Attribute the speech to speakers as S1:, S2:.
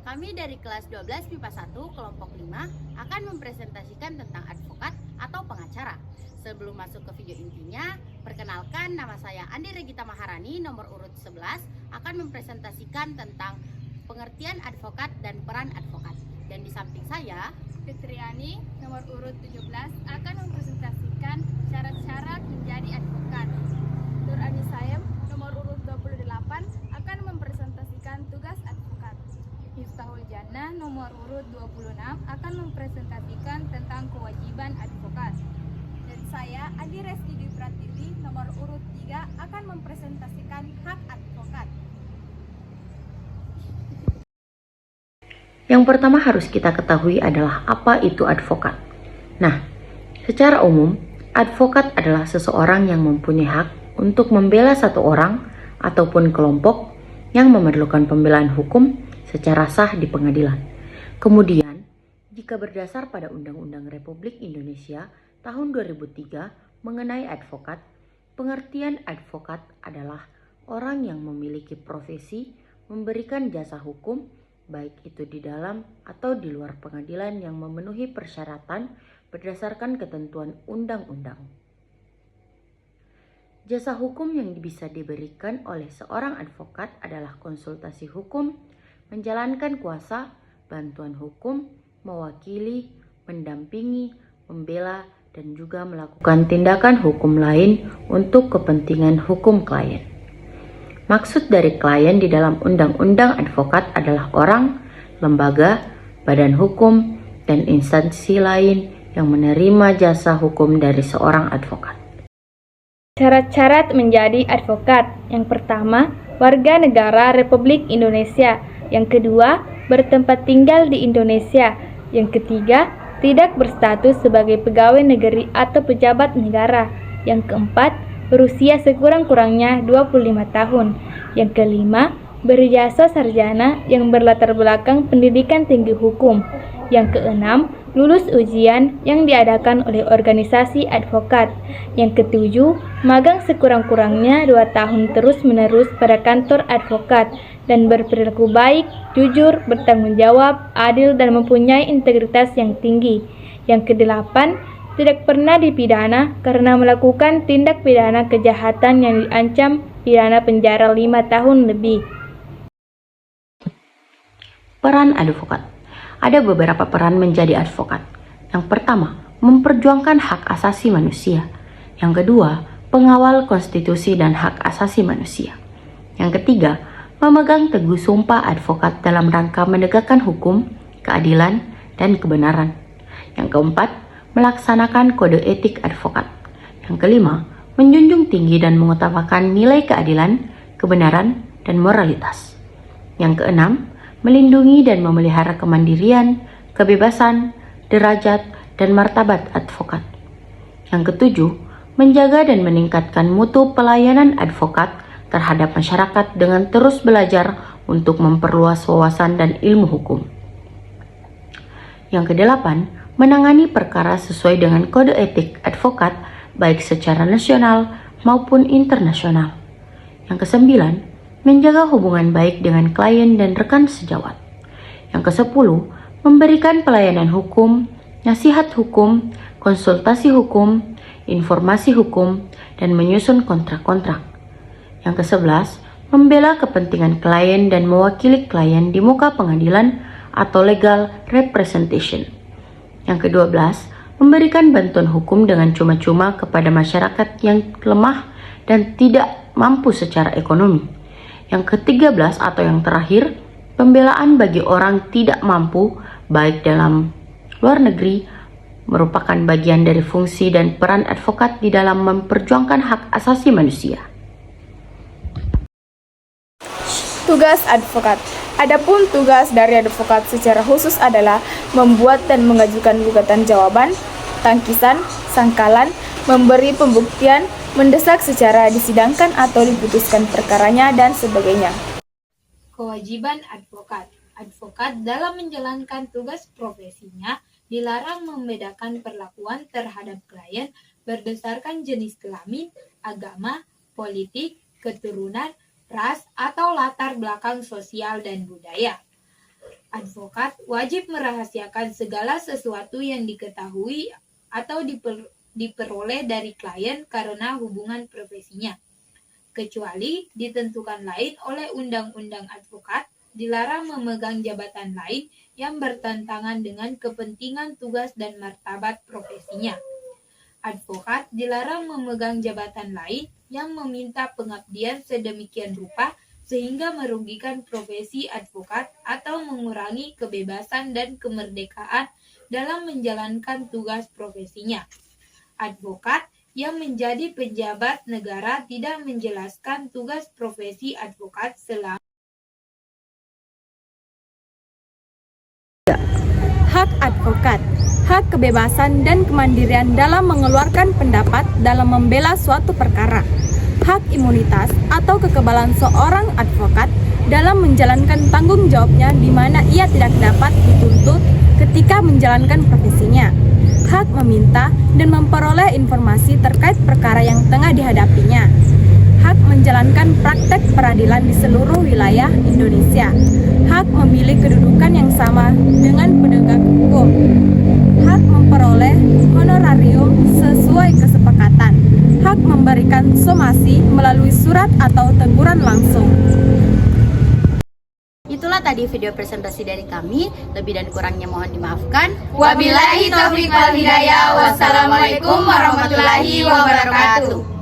S1: Kami dari kelas 12 MIPA 1 kelompok 5 akan mempresentasikan tentang advokat atau pengacara. Sebelum masuk ke video intinya, perkenalkan nama saya Andi Regita Maharani nomor urut 11 akan mempresentasikan tentang pengertian advokat dan peran advokat. Dan di samping saya,
S2: Fitriani nomor urut 17 akan mempresentasikan syarat-syarat menjadi advokat. Nur Anisayem nomor urut 28 akan mempresentasikan tugas advokat. Miftahul Jannah nomor urut 26 akan mempresentasikan tentang kewajiban advokat. Dan saya Adi Reski Dwi Pratiwi nomor urut 3 akan mempresentasikan hak advokat.
S3: Yang pertama harus kita ketahui adalah apa itu advokat. Nah, secara umum, advokat adalah seseorang yang mempunyai hak untuk membela satu orang ataupun kelompok yang memerlukan pembelaan hukum secara sah di pengadilan. Kemudian, jika berdasar pada Undang-Undang Republik Indonesia tahun 2003 mengenai advokat, pengertian advokat adalah orang yang memiliki profesi memberikan jasa hukum baik itu di dalam atau di luar pengadilan yang memenuhi persyaratan berdasarkan ketentuan undang-undang. Jasa hukum yang bisa diberikan oleh seorang advokat adalah konsultasi hukum, menjalankan kuasa, bantuan hukum, mewakili, mendampingi, membela, dan juga melakukan tindakan hukum lain untuk kepentingan hukum klien. Maksud dari klien di dalam undang-undang advokat adalah orang, lembaga, badan hukum, dan instansi lain yang menerima jasa hukum dari seorang advokat.
S2: Syarat-syarat menjadi advokat. Yang pertama, warga negara Republik Indonesia. Yang kedua, bertempat tinggal di Indonesia. Yang ketiga, tidak berstatus sebagai pegawai negeri atau pejabat negara. Yang keempat, berusia sekurang-kurangnya 25 tahun. Yang kelima, berijazah sarjana yang berlatar belakang pendidikan tinggi hukum. Yang keenam, lulus ujian yang diadakan oleh organisasi advokat. Yang ketujuh, magang sekurang-kurangnya 2 tahun terus-menerus pada kantor advokat dan berperilaku baik, jujur, bertanggung jawab, adil, dan mempunyai integritas yang tinggi. Yang kedelapan, tidak pernah dipidana karena melakukan tindak pidana kejahatan yang diancam pidana penjara 5 tahun lebih.
S3: Peran advokat. Ada beberapa peran menjadi advokat. Yang pertama, memperjuangkan hak asasi manusia. Yang kedua, pengawal konstitusi dan hak asasi manusia. Yang ketiga, memegang teguh sumpah advokat dalam rangka menegakkan hukum, keadilan, dan kebenaran. Yang keempat, melaksanakan kode etik advokat. Yang kelima, menjunjung tinggi dan mengutamakan nilai keadilan, kebenaran, dan moralitas. Yang keenam, melindungi dan memelihara kemandirian, kebebasan, derajat, dan martabat advokat. Yang ketujuh, menjaga dan meningkatkan mutu pelayanan advokat terhadap masyarakat dengan terus belajar untuk memperluas wawasan dan ilmu hukum. Yang kedelapan, menangani perkara sesuai dengan kode etik advokat baik secara nasional maupun internasional. Yang kesembilan, menjaga hubungan baik dengan klien dan rekan sejawat. Yang kesepuluh, memberikan pelayanan hukum, nasihat hukum, konsultasi hukum, informasi hukum, dan menyusun kontrak-kontrak. Yang kesebelas, membela kepentingan klien dan mewakili klien di muka pengadilan atau legal representation. Yang ke-12, memberikan bantuan hukum dengan cuma-cuma kepada masyarakat yang lemah dan tidak mampu secara ekonomi. Yang ke-13 atau yang terakhir, pembelaan bagi orang tidak mampu baik dalam luar negeri merupakan bagian dari fungsi dan peran advokat di dalam memperjuangkan hak asasi manusia.
S2: Tugas advokat. Adapun tugas dari advokat secara khusus adalah membuat dan mengajukan gugatan jawaban, tangkisan, sangkalan, memberi pembuktian, mendesak secara disidangkan atau diputuskan perkaranya, dan sebagainya.
S4: Kewajiban advokat. Advokat dalam menjalankan tugas profesinya dilarang membedakan perlakuan terhadap klien berdasarkan jenis kelamin, agama, politik, keturunan, ras, atau latar belakang sosial dan budaya. Advokat wajib merahasiakan segala sesuatu yang diketahui atau diperoleh dari klien karena hubungan profesinya, kecuali ditentukan lain oleh Undang-Undang Advokat. Dilarang memegang jabatan lain yang bertentangan dengan kepentingan tugas dan martabat profesinya. Advokat dilarang memegang jabatan lain yang meminta pengabdian sedemikian rupa sehingga merugikan profesi advokat atau mengurangi kebebasan dan kemerdekaan dalam menjalankan tugas profesinya. Advokat yang menjadi pejabat negara tidak menjelaskan tugas profesi advokat selama
S2: Hak advokat, hak kebebasan dan kemandirian dalam mengeluarkan pendapat dalam membela suatu perkara. Hak imunitas atau kekebalan seorang advokat dalam menjalankan tanggung jawabnya di mana ia tidak dapat dituntut ketika menjalankan profesinya. Hak meminta dan memperoleh informasi terkait perkara yang tengah dihadapinya. Hak menjalankan praktek peradilan di seluruh wilayah Indonesia. Hak memilih kedudukan yang sama dengan penegak hukum. Hak memperoleh honorarium sesuai kesepakatan. Hak memberikan somasi melalui surat atau teguran langsung.
S1: Itulah tadi video presentasi dari kami. Lebih dan kurangnya mohon dimaafkan.
S2: Wabillahi taufiq wal hidayah. Wassalamualaikum warahmatullahi wabarakatuh.